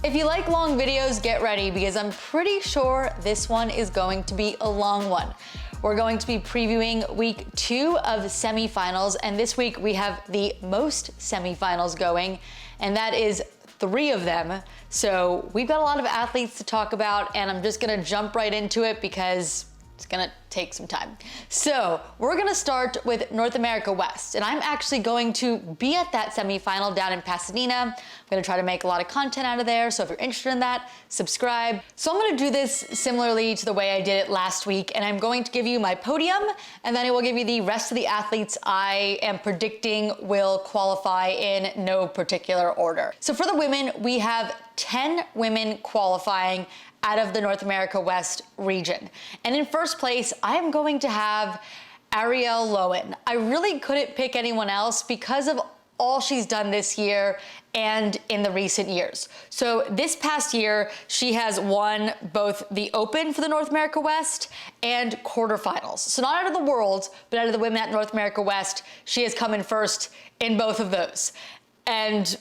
If you like long videos, get ready because I'm pretty sure this one is going to be a long one. We're going to be previewing week 2 of semifinals, and this week we have the most semifinals going, and that is 3 of them. So we've got a lot of athletes to talk about, and I'm just gonna jump right into it because it's gonna take some time. So we're gonna start with North America West, and I'm actually going to be at that semifinal down in Pasadena. I'm gonna try to make a lot of content out of there, so if you're interested in that, subscribe. So I'm gonna do this similarly to the way I did it last week, and I'm going to give you my podium, and then I will give you the rest of the athletes I am predicting will qualify in no particular order. So for the women, we have 10 women qualifying out of the North America West region. And in first place, I'm going to have Arielle Lowen. I really couldn't pick anyone else because of all she's done this year and in the recent years. So this past year, she has won both the Open for the North America West and quarterfinals. So not out of the world, but out of the women at North America West, she has come in first in both of those. And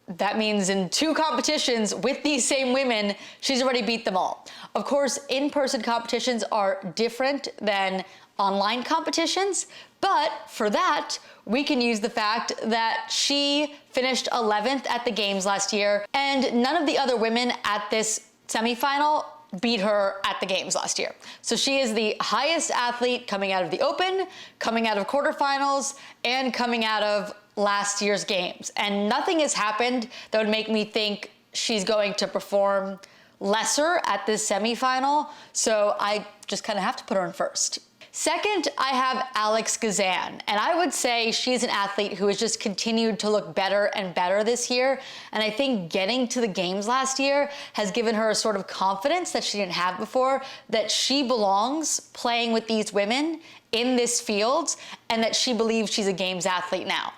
that means in 2 competitions with these same women, she's already beat them all. Of course, in-person competitions are different than online competitions, but for that, we can use the fact that she finished 11th at the games last year, and none of the other women at this semifinal beat her at the games last year. So she is the highest athlete coming out of the Open, coming out of quarterfinals, and coming out of last year's games. And nothing has happened that would make me think she's going to perform lesser at this semifinal. So I just kind of have to put her in first. Second, I have Alex Gazan, and I would say she's an athlete who has just continued to look better and better this year. And I think getting to the games last year has given her a sort of confidence that she didn't have before, that she belongs playing with these women in this field, and that she believes she's a games athlete now.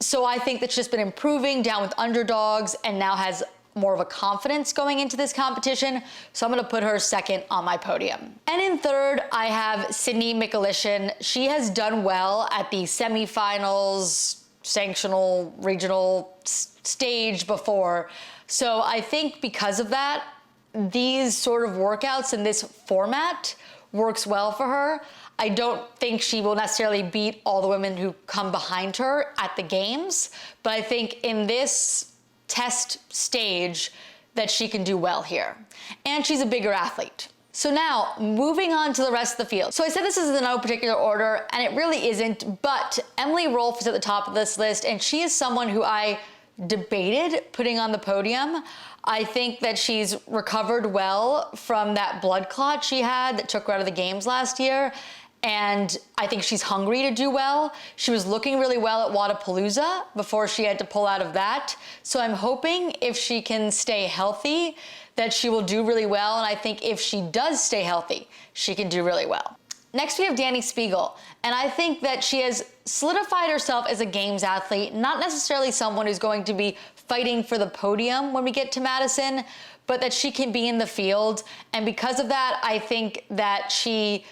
So I think that she's been improving down with underdogs and now has more of a confidence going into this competition. So I'm gonna put her second on my podium. And in third, I have Sydney Mikulishin. She has done well at the semifinals, sanctional, regional stage before. So I think because of that, these sort of workouts in this format works well for her. I don't think she will necessarily beat all the women who come behind her at the games, but I think in this test stage that she can do well here. And she's a bigger athlete. So now, moving on to the rest of the field. So I said this is in no particular order, and it really isn't, but Emily Rolfe is at the top of this list, and she is someone who I debated putting on the podium. I think that she's recovered well from that blood clot she had that took her out of the games last year. And I think she's hungry to do well. She was looking really well at Wodapalooza before she had to pull out of that. So I'm hoping if she can stay healthy, that she will do really well. And I think if she does stay healthy, she can do really well. Next, we have Dani Speegle. And I think that she has solidified herself as a games athlete, not necessarily someone who's going to be fighting for the podium when we get to Madison, but that she can be in the field. And because of that, I think that she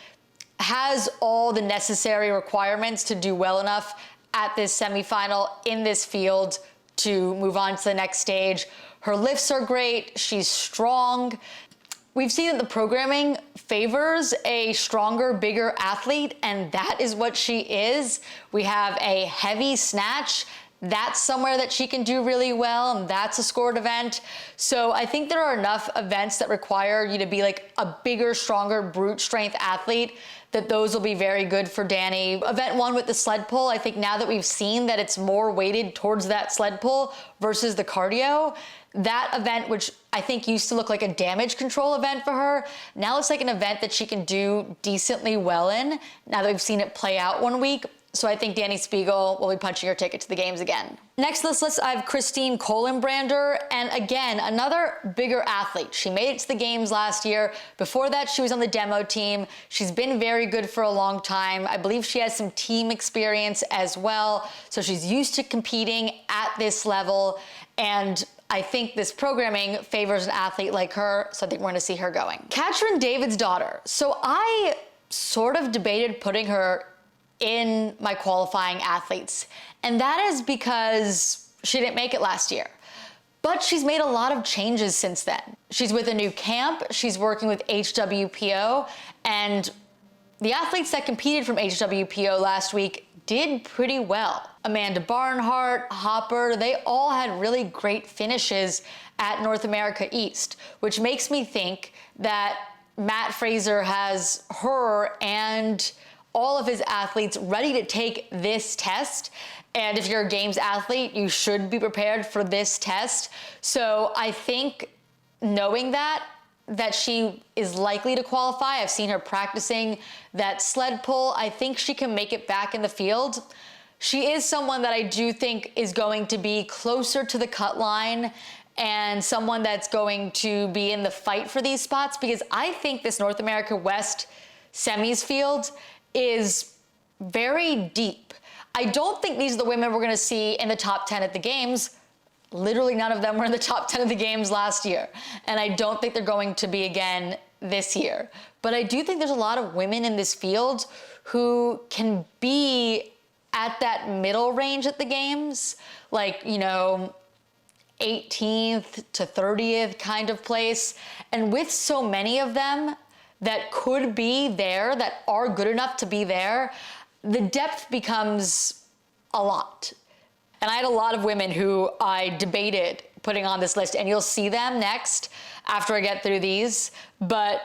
has all the necessary requirements to do well enough at this semifinal in this field to move on to the next stage. Her lifts are great, she's strong. We've seen that the programming favors a stronger, bigger athlete, and that is what she is. We have a heavy snatch. That's somewhere that she can do really well, and that's a scored event. So I think there are enough events that require you to be like a bigger, stronger, brute strength athlete that those will be very good for Dani. Event 1 with the sled pull, I think now that we've seen that it's more weighted towards that sled pull versus the cardio, that event, which I think used to look like a damage control event for her, now looks like an event that she can do decently well in, now that we've seen it play out 1 week. So I think Dani Speegle will be punching her ticket to the games again. Next on this list, I have Christine Kohlenbrander, and again, another bigger athlete. She made it to the games last year. Before that, she was on the demo team. She's been very good for a long time. I believe she has some team experience as well. So she's used to competing at this level, and I think this programming favors an athlete like her, so I think we're gonna see her going. Katrin Davidsdottir. So I sort of debated putting her in my qualifying athletes. And that is because she didn't make it last year. But she's made a lot of changes since then. She's with a new camp, she's working with HWPO, and the athletes that competed from HWPO last week did pretty well. Amanda Barnhart, Hopper, they all had really great finishes at North America East, which makes me think that Matt Fraser has her and all of his athletes ready to take this test. And if you're a Games athlete, you should be prepared for this test. So I think knowing that she is likely to qualify, I've seen her practicing that sled pull, I think she can make it back in the field. She is someone that I do think is going to be closer to the cut line and someone that's going to be in the fight for these spots, because I think this North America West semis field is very deep. I don't think these are the women we're gonna see in the top 10 at the Games. Literally none of them were in the top 10 of the Games last year. And I don't think they're going to be again this year. But I do think there's a lot of women in this field who can be at that middle range at the Games, like, you know, 18th to 30th kind of place. And with so many of them that could be there, that are good enough to be there, the depth becomes a lot. And I had a lot of women who I debated putting on this list, and you'll see them next after I get through these. But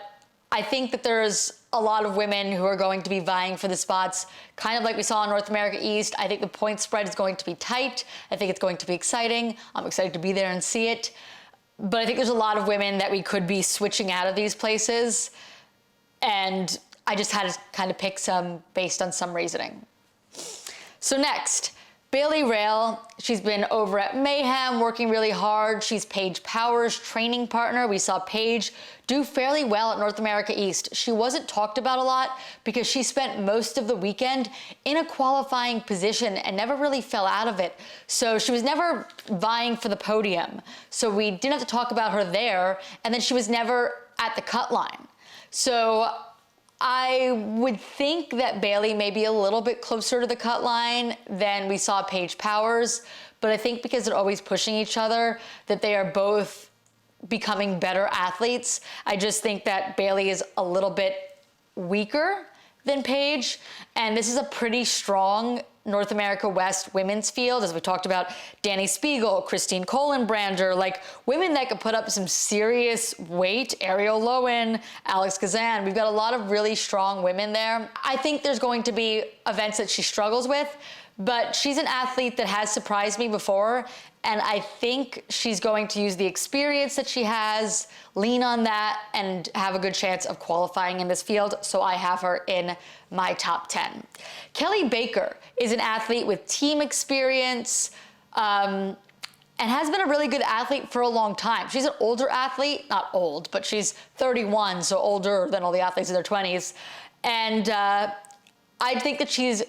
I think that there's a lot of women who are going to be vying for the spots, kind of like we saw in North America East. I think the point spread is going to be tight. I think it's going to be exciting. I'm excited to be there and see it. But I think there's a lot of women that we could be switching out of these places. And I just had to kind of pick some based on some reasoning. So next, Bailey Rail. She's been over at Mayhem working really hard. She's Paige Power's training partner. We saw Paige do fairly well at North America East. She wasn't talked about a lot because she spent most of the weekend in a qualifying position and never really fell out of it. So she was never vying for the podium. So we didn't have to talk about her there. And then she was never at the cut line. So I would think that Bailey may be a little bit closer to the cut line than we saw Paige Powers, but I think because they're always pushing each other, that they are both becoming better athletes. I just think that Bailey is a little bit weaker than Paige, and this is a pretty strong North America West women's field, as we talked about Danny Spiegel, Christine Kohlenbrander, like women that could put up some serious weight, Ariel Lowen, Alex Kazan. We've got a lot of really strong women there. I think there's going to be events that she struggles with, but she's an athlete that has surprised me before, and I think she's going to use the experience that she has, lean on that, and have a good chance of qualifying in this field, so I have her in my top 10. Kelly Baker is an athlete with team experience and has been a really good athlete for a long time. She's an older athlete, not old, but she's 31, so older than all the athletes in their 20s. And I think that she's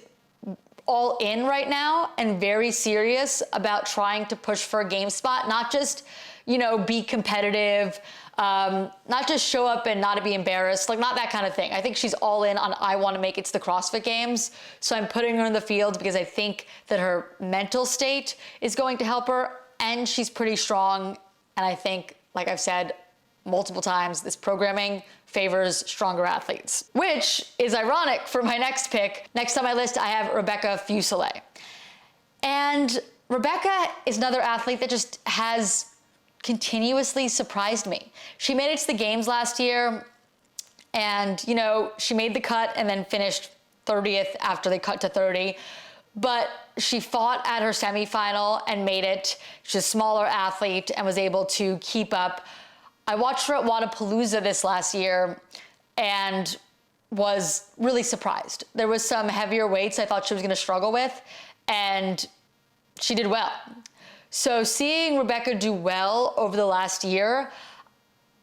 all in right now and very serious about trying to push for a game spot, not just, you know, be competitive, not just show up and not be embarrassed, like not that kind of thing. I think she's all in on, I want to make it to the CrossFit Games. So I'm putting her in the field because I think that her mental state is going to help her, and she's pretty strong. And I think, like I've said multiple times, this programming favors stronger athletes, which is ironic for my next pick. Next on my list, I have Rebecca Fuselier. And Rebecca is another athlete that just has continuously surprised me. She made it to the Games last year, and you know, she made the cut and then finished 30th after they cut to 30. But she fought at her semifinal and made it. She's a smaller athlete and was able to keep up. I watched her at Wodapalooza this last year and was really surprised. There was some heavier weights I thought she was gonna struggle with, and she did well. So seeing Rebecca do well over the last year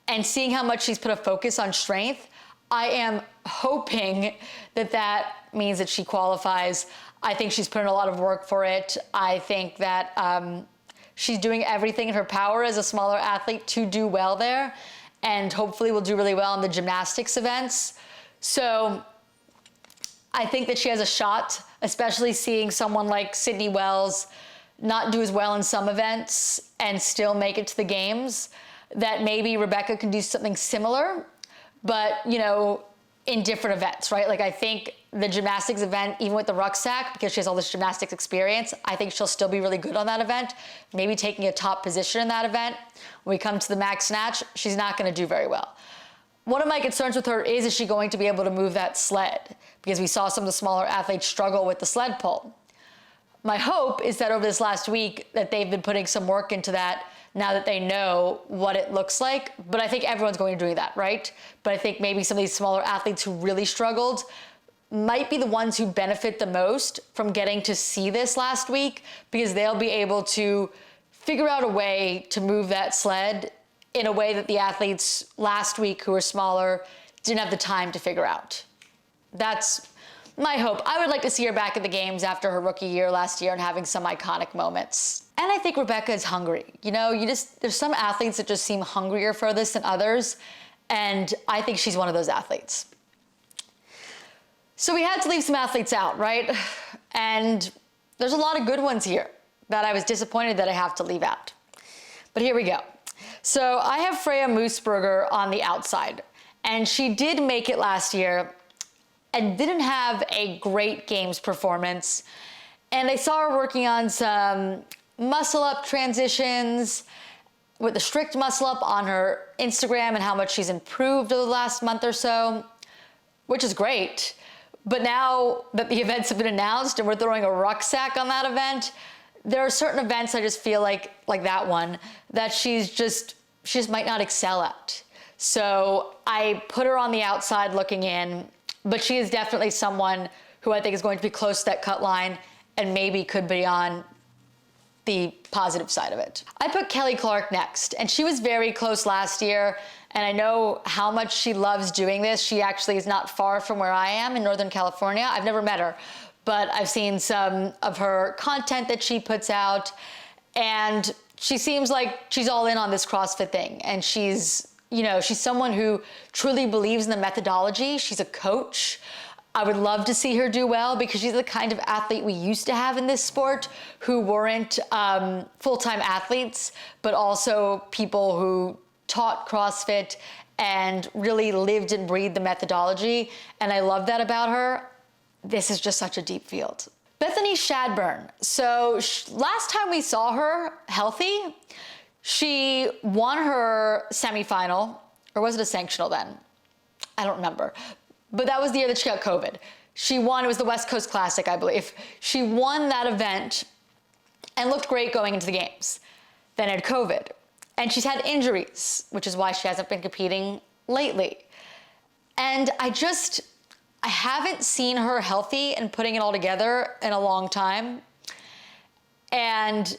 and seeing how much she's put a focus on strength, I am hoping that that means that she qualifies. I think she's put in a lot of work for it. I think that she's doing everything in her power as a smaller athlete to do well there, and hopefully will do really well in the gymnastics events. So I think that she has a shot, especially seeing someone like Sydney Wells not do as well in some events and still make it to the games, that maybe Rebecca can do something similar, but, you know, in different events, right? Like I think the gymnastics event, even with the rucksack, because she has all this gymnastics experience, I think she'll still be really good on that event, maybe taking a top position in that event. When we come to the max snatch, she's not gonna do very well. One of my concerns with her is she going to be able to move that sled? Because we saw some of the smaller athletes struggle with the sled pull. My hope is that over this last week that they've been putting some work into that now that they know what it looks like. But I think everyone's going to do that, right? But I think maybe some of these smaller athletes who really struggled might be the ones who benefit the most from getting to see this last week, because they'll be able to figure out a way to move that sled in a way that the athletes last week who were smaller didn't have the time to figure out. That's my hope. I would like to see her back at the games after her rookie year last year and having some iconic moments. And I think Rebecca is hungry. You know, there's some athletes that just seem hungrier for this than others, and I think she's one of those athletes. So we had to leave some athletes out, right? And there's a lot of good ones here that I was disappointed that I have to leave out. But here we go. So I have Freya Moosberger on the outside, and she did make it last year and didn't have a great games performance. And I saw her working on some muscle up transitions with the strict muscle up on her Instagram and how much she's improved over the last month or so, which is great. But now that the events have been announced and we're throwing a rucksack on that event, there are certain events I just feel like that one, that she just might not excel at. So I put her on the outside looking in, but she is definitely someone who I think is going to be close to that cut line and maybe could be on the positive side of it. I put Kelly Clark next, and she was very close last year, and I know how much she loves doing this. She actually is not far from where I am in Northern California. I've never met her, but I've seen some of her content that she puts out, and she seems like she's all in on this CrossFit thing, and she's someone who truly believes in the methodology. She's a coach. I would love to see her do well, because she's the kind of athlete we used to have in this sport who weren't full-time athletes, but also people who taught CrossFit and really lived and breathed the methodology. And I love that about her. This is just such a deep field. Bethany Shadburn. So last time we saw her healthy, she won her semifinal, or was it a sanctional then? I don't remember. But that was the year that she got COVID. She won, it was the West Coast Classic, I believe. She won that event and looked great going into the games. Then had COVID. And she's had injuries, which is why she hasn't been competing lately. And I haven't seen her healthy and putting it all together in a long time. And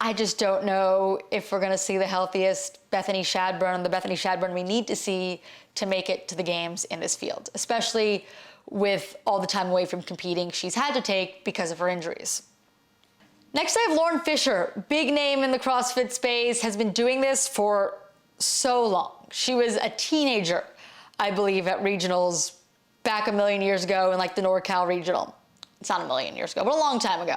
I just don't know if we're gonna see the healthiest Bethany Shadburn, the Bethany Shadburn we need to see to make it to the games in this field, especially with all the time away from competing she's had to take because of her injuries. Next, I have Lauren Fisher, big name in the CrossFit space, has been doing this for so long. She was a teenager, I believe, at regionals back a million years ago in like the NorCal regional. It's not a million years ago, but a long time ago.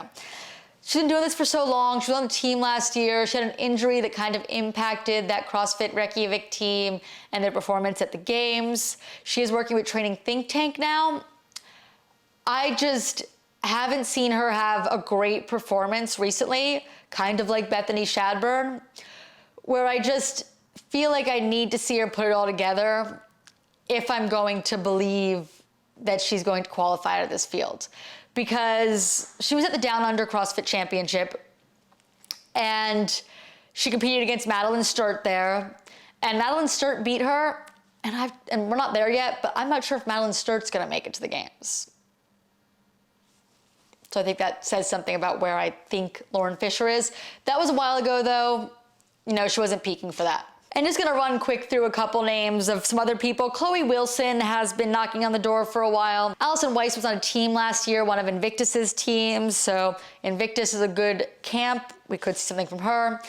She's been doing this for so long. She was on the team last year. She had an injury that kind of impacted that CrossFit Reykjavik team and their performance at the games. She is working with Training Think Tank now. I just haven't seen her have a great performance recently, kind of like Bethany Shadburn, where I just feel like I need to see her put it all together if I'm going to believe that she's going to qualify to this field. Because she was at the Down Under CrossFit Championship and she competed against Madeline Sturt there, and Madeline Sturt beat her, and we're not there yet, but I'm not sure if Madeline Sturt's gonna make it to the games. So I think that says something about where I think Lauren Fisher is. That was a while ago though. She wasn't peaking for that. And just gonna run quick through a couple names of some other people. Chloe Wilson has been knocking on the door for a while. Allison Weiss was on a team last year, one of Invictus's teams. So Invictus is a good camp. We could see something from her.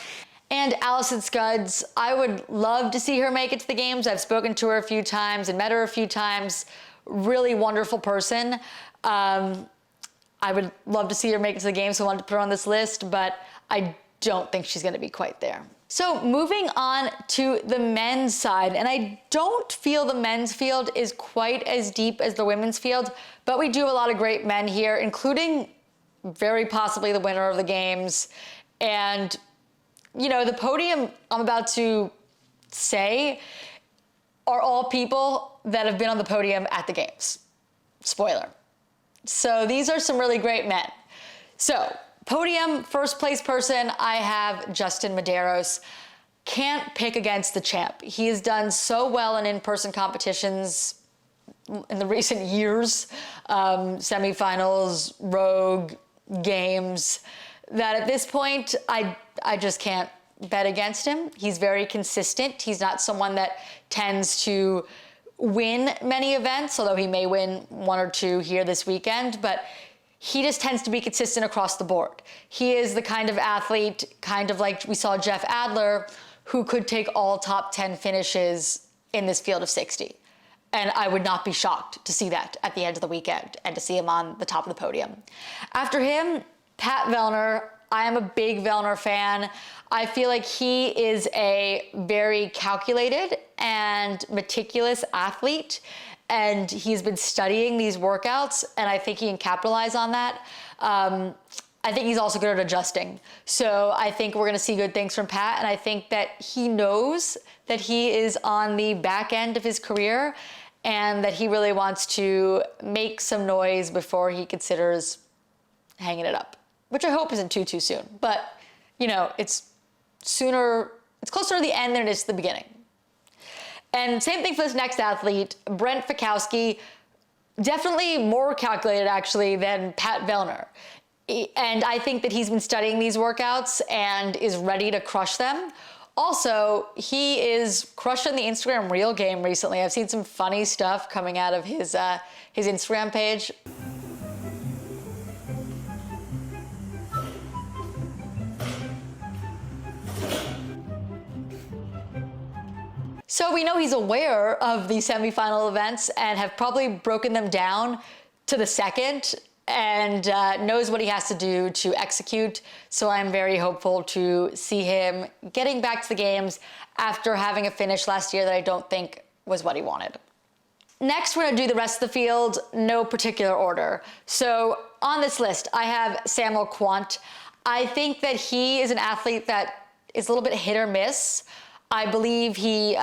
And Allison Scuds, I would love to see her make it to the games. I've spoken to her a few times and met her a few times. Really wonderful person. I would love to see her make it to the games, so I wanted to put her on this list, but I don't think she's gonna be quite there. So moving on to the men's side, and I don't feel the men's field is quite as deep as the women's field, but we do have a lot of great men here, including very possibly the winner of the games. And, you know, the podium I'm about to say are all people that have been on the podium at the games. Spoiler. So these are some really great men. So podium, first place person, I have Justin Medeiros. Can't pick against the champ. He has done so well in in-person competitions in the recent years, semifinals, Rogue, games, that at this point, I just can't bet against him. He's very consistent. He's not someone that tends to win many events, although he may win one or two here this weekend, but he just tends to be consistent across the board. He is the kind of athlete, kind of like we saw Jeff Adler, who could take all top 10 finishes in this field of 60. And I would not be shocked to see that at the end of the weekend and to see him on the top of the podium. After him, Pat Vellner. I am a big Vellner fan. I feel like he is a very calculated and meticulous athlete, and he's been studying these workouts, and I think he can capitalize on that. I think he's also good at adjusting. So I think we're gonna see good things from Pat, and I think that he knows that he is on the back end of his career and that he really wants to make some noise before he considers hanging it up, which I hope isn't too soon. But, you know, it's closer to the end than it is to the beginning. And same thing for this next athlete, Brent Fikowski, definitely more calculated actually than Pat Vellner. And I think that he's been studying these workouts and is ready to crush them. Also, he is crushing the Instagram Reel game recently. I've seen some funny stuff coming out of his Instagram page. So we know he's aware of the semifinal events and have probably broken them down to the second and knows what he has to do to execute. So I'm very hopeful to see him getting back to the games after having a finish last year that I don't think was what he wanted. Next, we're gonna do the rest of the field, no particular order. So on this list, I have Samuel Quant. I think that he is an athlete that is a little bit hit or miss. I believe he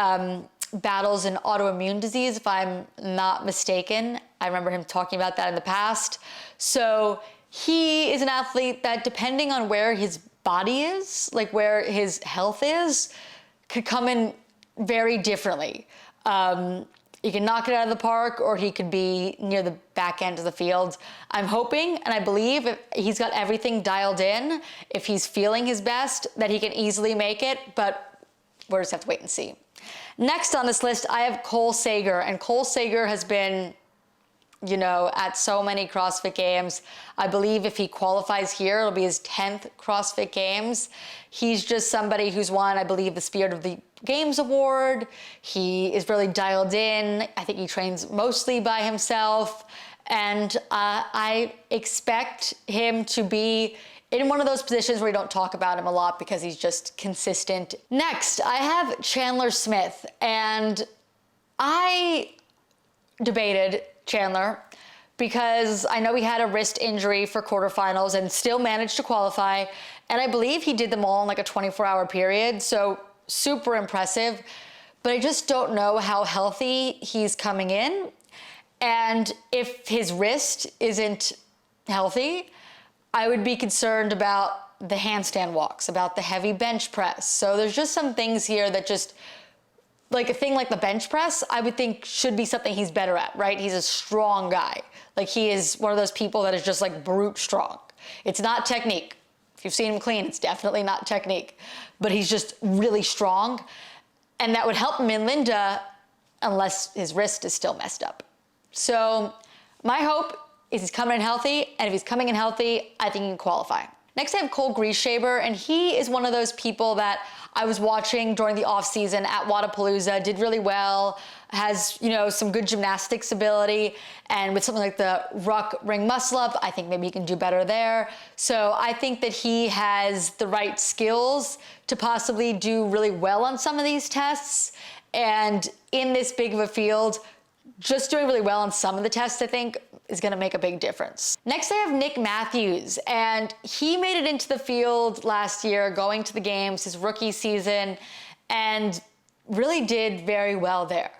battles an autoimmune disease, if I'm not mistaken. I remember him talking about that in the past. So he is an athlete that, depending on where his body is, like where his health is, could come in very differently. He can knock it out of the park, or he could be near the back end of the field. I'm hoping, and I believe if he's got everything dialed in, if he's feeling his best, that he can easily make it, but we'll just have to wait and see. Next on this list, I have Cole Sager, and Cole Sager has been, you know, at so many CrossFit Games. I believe if he qualifies here, it'll be his 10th CrossFit Games. He's just somebody who's won, I believe, the Spirit of the Games Award. He is really dialed in. I think he trains mostly by himself. And I expect him to be in one of those positions where we don't talk about him a lot because he's just consistent. Next, I have Chandler Smith, and I debated Chandler because I know he had a wrist injury for quarterfinals and still managed to qualify, and I believe he did them all in like a 24-hour period, so super impressive, but I just don't know how healthy he's coming in, and if his wrist isn't healthy, I would be concerned about the handstand walks, about the heavy bench press. So there's just some things here that just, like a thing like the bench press, I would think should be something he's better at, right? He's a strong guy. Like, he is one of those people that is just like brute strong. It's not technique. If you've seen him clean, it's definitely not technique, but he's just really strong. And that would help him in Linda unless his wrist is still messed up. So my hope is he's coming in healthy, and if he's coming in healthy, I think he can qualify. Next, I have Cole Grieshaber, and he is one of those people that I was watching during the off season at Wadapalooza, did really well, has, some good gymnastics ability, and with something like the ruck ring muscle up, I think maybe he can do better there. So I think that he has the right skills to possibly do really well on some of these tests. And in this big of a field, just doing really well on some of the tests, I think, is gonna make a big difference. Next, I have Nick Matthews, and he made it into the field last year, going to the games, his rookie season, and really did very well there.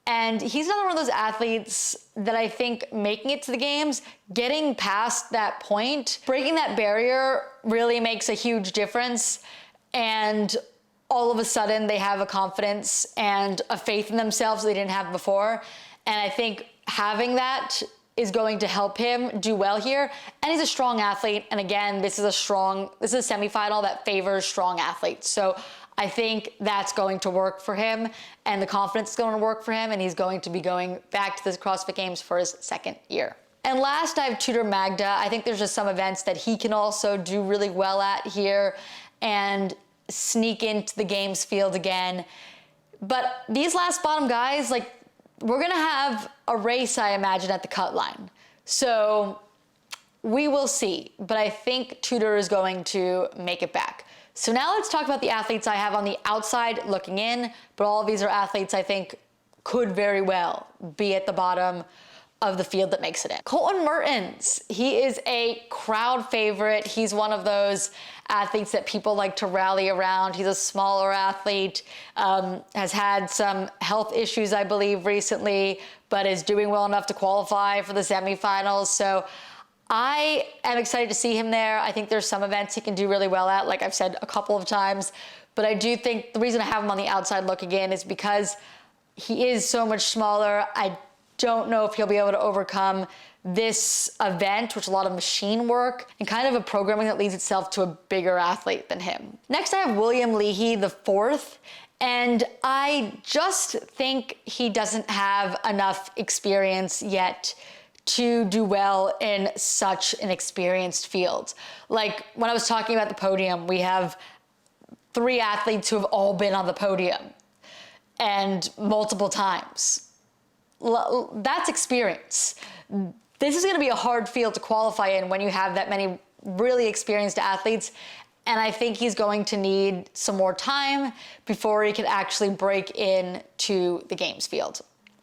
And he's another one of those athletes that I think making it to the games, getting past that point, breaking that barrier really makes a huge difference. And all of a sudden they have a confidence and a faith in themselves they didn't have before. And I think having that is going to help him do well here. And he's a strong athlete. And again, this is a semifinal that favors strong athletes. So I think that's going to work for him, and the confidence is going to work for him, and he's going to be going back to the CrossFit Games for his second year. And last, I have Tudor Magda. I think there's just some events that he can also do really well at here and sneak into the games field again. But these last bottom guys, we're gonna have a race, I imagine, at the cut line. So we will see, but I think Tudor is going to make it back. So now let's talk about the athletes I have on the outside looking in, but all of these are athletes I think could very well be at the bottom of the field that makes it in. Colton Mertens, he is a crowd favorite. He's one of those athletes that people like to rally around. He's a smaller athlete, has had some health issues, I believe, recently, but is doing well enough to qualify for the semifinals. So I am excited to see him there. I think there's some events he can do really well at, like I've said a couple of times, but I do think the reason I have him on the outside looking in is because he is so much smaller. I don't know if he'll be able to overcome this event, which is a lot of machine work and kind of a programming that leads itself to a bigger athlete than him. Next, I have William Leahy, the fourth, and I just think he doesn't have enough experience yet to do well in such an experienced field. Like when I was talking about the podium, we have 3 athletes who have all been on the podium and multiple times. That's experience. This is gonna be a hard field to qualify in when you have that many really experienced athletes, and I think he's going to need some more time before he can actually break into the games field.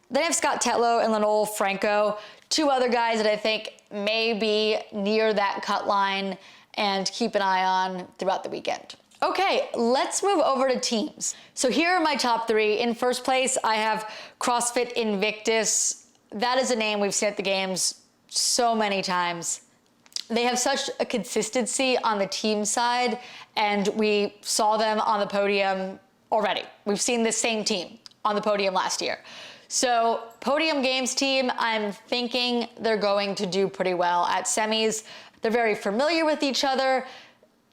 Then I have Scott Tetlow and Lenol Franco, 2 other guys that I think may be near that cut line and keep an eye on throughout the weekend. Okay, let's move over to teams. So here are my top 3. In first place, I have CrossFit Invictus. That is a name we've seen at the games so many times. They have such a consistency on the team side, and we saw them on the podium already. We've seen this same team on the podium last year. So podium games team, I'm thinking they're going to do pretty well at semis. They're very familiar with each other.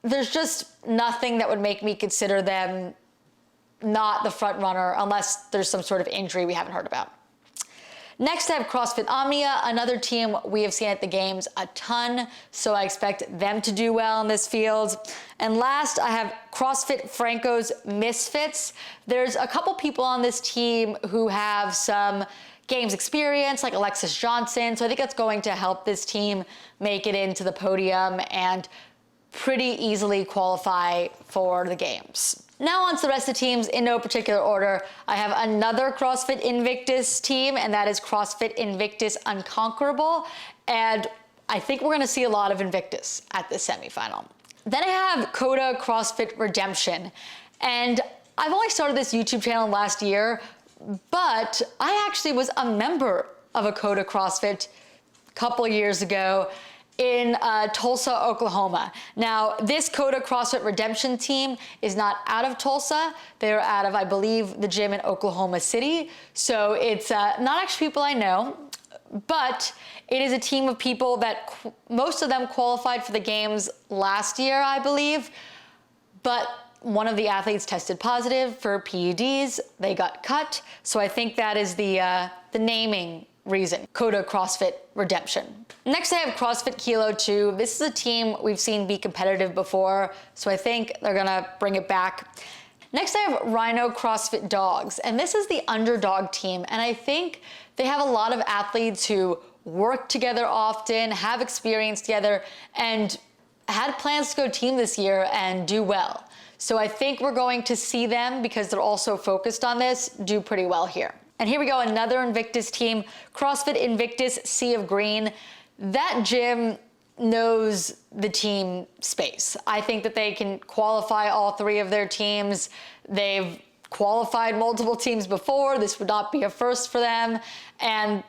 There's just nothing that would make me consider them not the front runner unless there's some sort of injury we haven't heard about. Next, I have CrossFit Omnia, another team we have seen at the games a ton, so I expect them to do well in this field. And last, I have CrossFit Franco's Misfits. There's a couple people on this team who have some games experience, like Alexis Johnson, so I think that's going to help this team make it into the podium and pretty easily qualify for the games. Now on to the rest of the teams in no particular order. I have another CrossFit Invictus team, and that is CrossFit Invictus Unconquerable. And I think we're gonna see a lot of Invictus at the semifinal. Then I have Coda CrossFit Redemption. And I've only started this YouTube channel last year, but I actually was a member of a Coda CrossFit a couple years ago in Tulsa, Oklahoma. Now, this Coda CrossFit Redemption team is not out of Tulsa. They're out of, I believe, the gym in Oklahoma City. So it's not actually people I know, but it is a team of people that most of them qualified for the games last year, I believe. But one of the athletes tested positive for PEDs. They got cut. So I think that is the naming reason. Coda CrossFit Redemption. Next I have CrossFit Kilo 2. This is a team we've seen be competitive before, so I think they're gonna bring it back. Next I have Rhino CrossFit Dogs, and this is the underdog team, and I think they have a lot of athletes who work together often, have experience together, and had plans to go team this year and do well. So I think we're going to see them, because they're also focused on this, do pretty well here. And here we go, another Invictus team, CrossFit Invictus Sea of Green. That gym knows the team space. I think that they can qualify all three of their teams. They've qualified multiple teams before. This would not be a first for them. And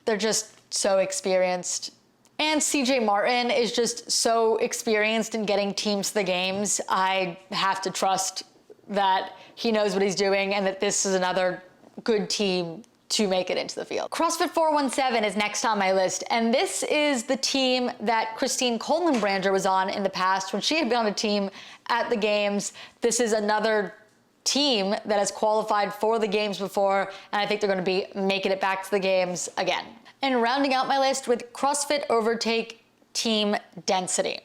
they're just so experienced. And CJ Martin is just so experienced in getting teams to the games. I have to trust that he knows what he's doing and that this is another good team to make it into the field. CrossFit 417 is next on my list, and this is the team that Christine Coleman-Brander was on in the past when she had been on a team at the games. This is another team that has qualified for the games before, and I think they're gonna be making it back to the games again. And rounding out my list with CrossFit Overtake Team Density.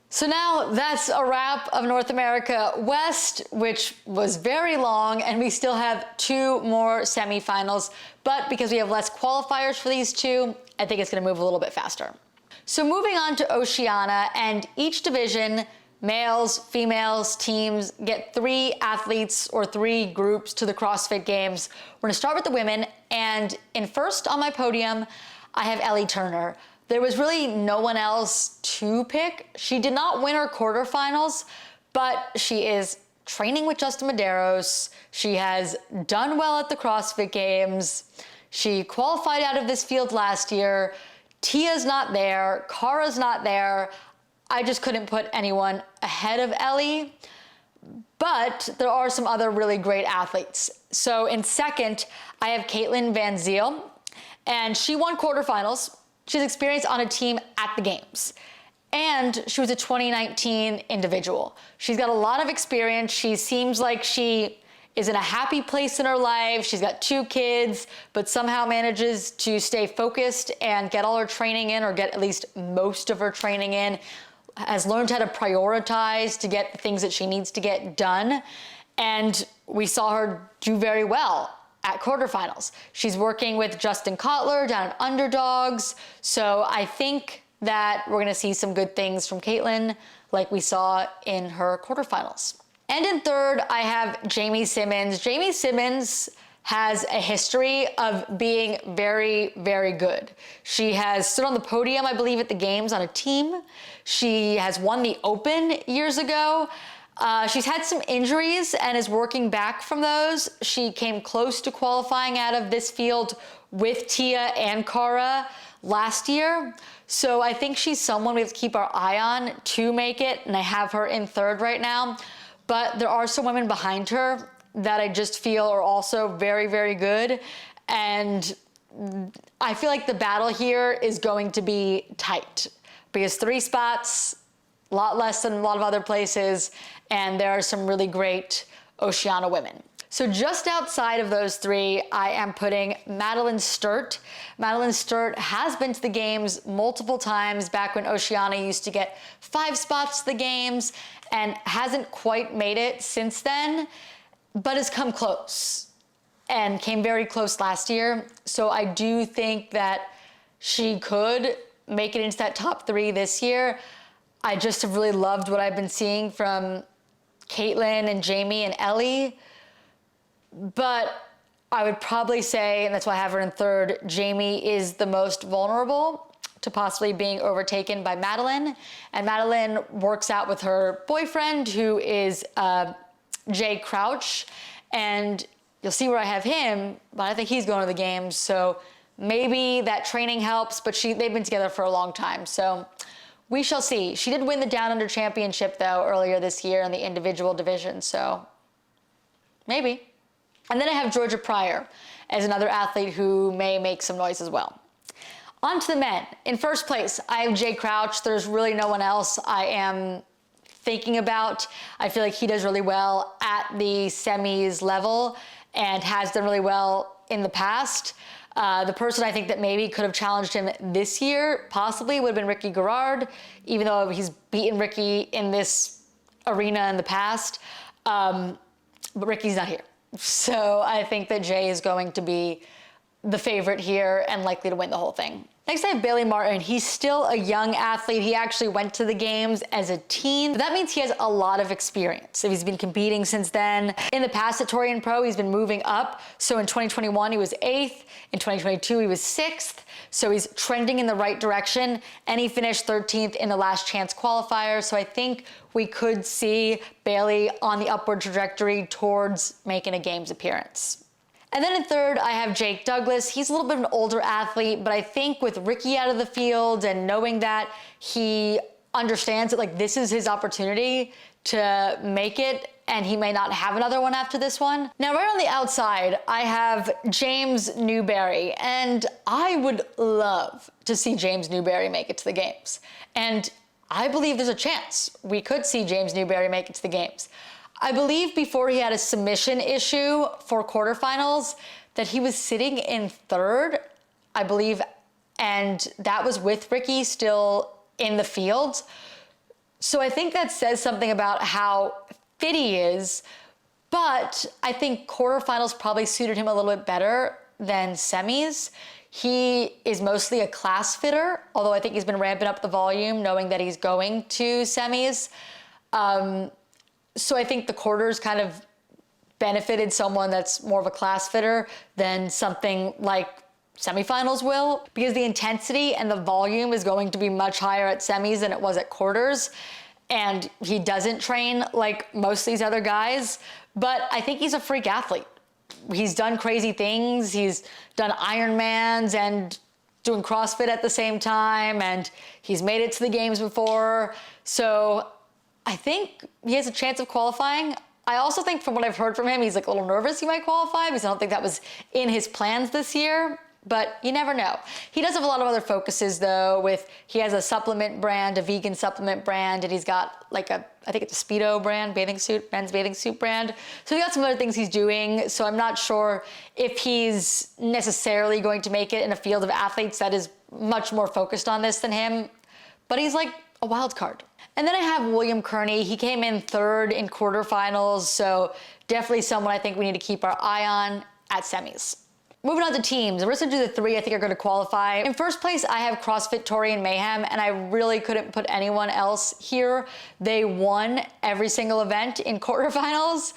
So now that's a wrap of North America West, which was very long, and we still have 2 more semifinals, but because we have less qualifiers for these 2, I think it's gonna move a little bit faster. So moving on to Oceania, and each division, males, females, teams, get 3 athletes or 3 groups to the CrossFit Games. We're gonna start with the women, and in first on my podium, I have Ellie Turner. There was really no one else to pick. She did not win her quarterfinals, but she is training with Justin Medeiros. She has done well at the CrossFit Games. She qualified out of this field last year. Tia's not there, Kara's not there. I just couldn't put anyone ahead of Ellie, but there are some other really great athletes. So in second, I have Caitlin Van Ziel, and she won quarterfinals. She's experienced on a team at the games, and she was a 2019 individual. She's got a lot of experience. She seems like she is in a happy place in her life. She's got 2 kids, but somehow manages to stay focused and get all her training in, or get at least most of her training in, has learned how to prioritize to get the things that she needs to get done. And we saw her do very well at quarterfinals. She's working with Justin Kotler down at Underdogs. So I think that we're gonna see some good things from Caitlin, like we saw in her quarterfinals. And in third, I have Jamie Simmons. Jamie Simmons has a history of being very, very good. She has stood on the podium, I believe, at the games on a team. She has won the Open years ago. She's had some injuries and is working back from those. She came close to qualifying out of this field with Tia and Kara last year. So I think she's someone we have to keep our eye on to make it, and I have her in third right now. But there are some women behind her that I just feel are also very, very good. And I feel like the battle here is going to be tight, because 3 spots, a lot less than a lot of other places, and there are some really great Oceania women. So just outside of those 3, I am putting Madeline Sturt. Madeline Sturt has been to the games multiple times back when Oceania used to get 5 spots to the games, and hasn't quite made it since then, but has come close and came very close last year. So I do think that she could make it into that top 3 this year. I just have really loved what I've been seeing from Caitlin and Jamie and Ellie. But I would probably say, and that's why I have her in third, Jamie is the most vulnerable to possibly being overtaken by Madeline. And Madeline works out with her boyfriend, who is Jay Crouch. And you'll see where I have him, but I think he's going to the games. So maybe that training helps, but they've been together for a long time. So we shall see. She did win the Down Under Championship, though, earlier this year in the individual division, so maybe. And then I have Georgia Pryor as another athlete who may make some noise as well. On to the men. In first place, I have Jay Crouch. There's really no one else I am thinking about. I feel like he does really well at the semis level and has done really well in the past. The person I think that maybe could have challenged him this year, possibly, would have been Ricky Garard, even though he's beaten Ricky in this arena in the past. But Ricky's not here. So I think that Jay is going to be the favorite here and likely to win the whole thing. Next I have Bailey Martin. He's still a young athlete. He actually went to the games as a teen. That means he has a lot of experience. So he's been competing since then. In the past at Torian Pro, he's been moving up. So in 2021, he was 8th. In 2022, he was 6th. So he's trending in the right direction. And he finished 13th in the last chance qualifier. So I think we could see Bailey on the upward trajectory towards making a games appearance. And then in third, I have Jake Douglas. He's a little bit of an older athlete, but I think with Ricky out of the field and knowing that he understands that like this is his opportunity to make it and he may not have another one after this one. Now, right on the outside, I have James Newberry, and I would love to see James Newberry make it to the games. And I believe there's a chance we could see James Newberry make it to the games. I believe before he had a submission issue for quarterfinals that he was sitting in third, I believe, and that was with Ricky still in the field. So I think that says something about how fit he is, but I think quarterfinals probably suited him a little bit better than semis. He is mostly a class fitter, although I think he's been ramping up the volume knowing that he's going to semis. So I think the quarters kind of benefited someone that's more of a class fitter than something like semifinals will, because the intensity and the volume is going to be much higher at semis than it was at quarters. And he doesn't train like most of these other guys, but I think he's a freak athlete. He's done crazy things. He's done Ironmans and doing CrossFit at the same time, and he's made it to the games before. So I think he has a chance of qualifying. I also think from what I've heard from him, he's like a little nervous he might qualify because I don't think that was in his plans this year, but you never know. He does have a lot of other focuses though, he has a supplement brand, a vegan supplement brand, and he's got like I think it's a Speedo brand, men's bathing suit brand. So he's got some other things he's doing. So I'm not sure if he's necessarily going to make it in a field of athletes that is much more focused on this than him, but he's like a wild card. And then I have William Kearney. He came in third in quarterfinals, so definitely someone I think we need to keep our eye on at semis. Moving on to teams, we're just gonna do the 3 I think are gonna qualify. In first place, I have CrossFit Torian Mayhem, and I really couldn't put anyone else here. They won every single event in quarterfinals,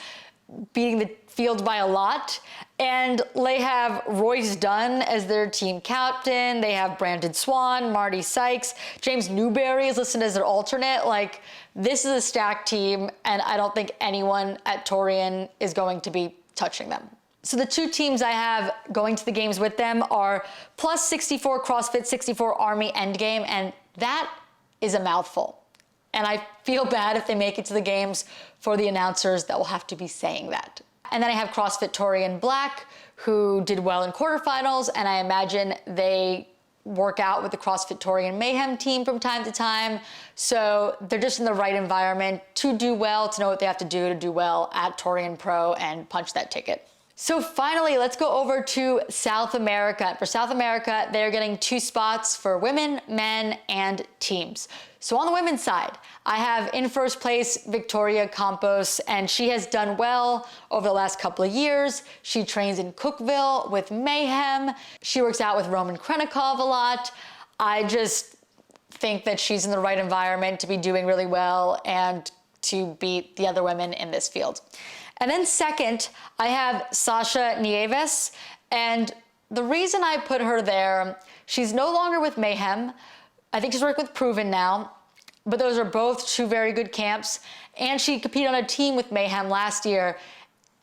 beating the field by a lot. And they have Royce Dunn as their team captain. They have Brandon Swan, Marty Sykes, James Newberry is listed as their alternate. Like, this is a stacked team, and I don't think anyone at Torian is going to be touching them. So the 2 teams I have going to the games with them are plus 64 CrossFit 64 Army Endgame, and that is a mouthful. And I feel bad if they make it to the games for the announcers that will have to be saying that. And then I have CrossFit Torian Black, who did well in quarterfinals, and I imagine they work out with the CrossFit Torian Mayhem team from time to time. So they're just in the right environment to do well, to know what they have to do well at Torian Pro and punch that ticket. So finally, let's go over to South America. For South America, they're getting 2 spots for women, men, and teams. So on the women's side, I have in first place Victoria Campos, and she has done well over the last couple of years. She trains in Cookville with Mayhem. She works out with Roman Krenikov a lot. I just think that she's in the right environment to be doing really well and to beat the other women in this field. And then second, I have Sasha Nieves, and the reason I put her there, she's no longer with Mayhem. I think she's working with Proven now, but those are both 2 very good camps, and she competed on a team with Mayhem last year,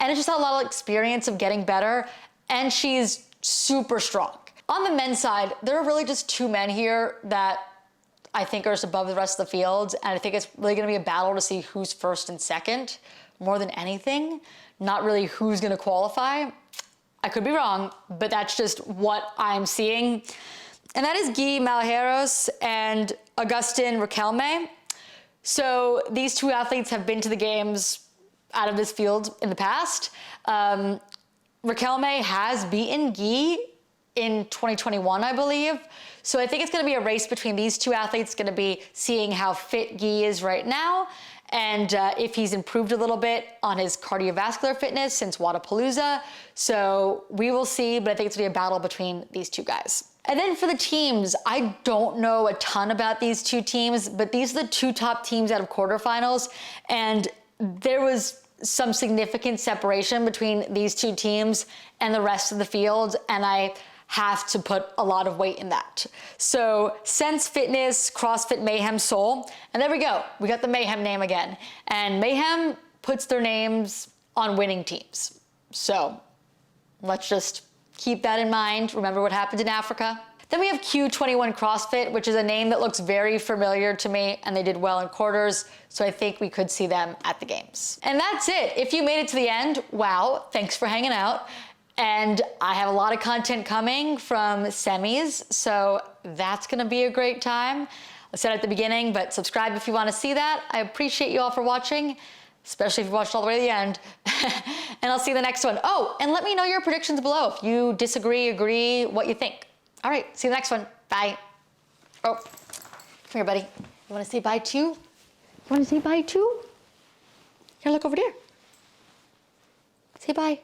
and it's just a lot of experience of getting better, and she's super strong. On the men's side, there are really just 2 men here that I think are just above the rest of the field, and I think it's really gonna be a battle to see who's first and second, more than anything, not really who's gonna qualify. I could be wrong, but that's just what I'm seeing. And that is Guy Malajeros and Augustin Riquelme. So these 2 athletes have been to the games out of this field in the past. Riquelme has beaten Guy in 2021, I believe. So I think it's gonna be a race between these two athletes. It's gonna be seeing how fit Guy is right now and if he's improved a little bit on his cardiovascular fitness since Wadapalooza. So we will see, but I think it's gonna be a battle between these two guys. And then for the teams, I don't know a ton about these two teams, but these are the two top teams out of quarterfinals. And there was some significant separation between these two teams and the rest of the field. And I have to put a lot of weight in that. So Sense Fitness, CrossFit Mayhem Soul, and there we go. We got the Mayhem name again. And Mayhem puts their names on winning teams. So let's just keep that in mind. Remember what happened in Africa? Then we have Q21 CrossFit, which is a name that looks very familiar to me, and they did well in quarters, so I think we could see them at the games. And that's it. If you made it to the end, wow, thanks for hanging out. And I have a lot of content coming from semis, so that's gonna be a great time. I said at the beginning, but subscribe if you wanna see that. I appreciate you all for watching, especially if you watched all the way to the end. And I'll see you in the next one. Oh, and let me know your predictions below. If you disagree, agree, what you think. All right, see you in the next one. Bye. Oh, come here, buddy. You wanna say bye too? You wanna say bye too? Here, look over there. Say bye.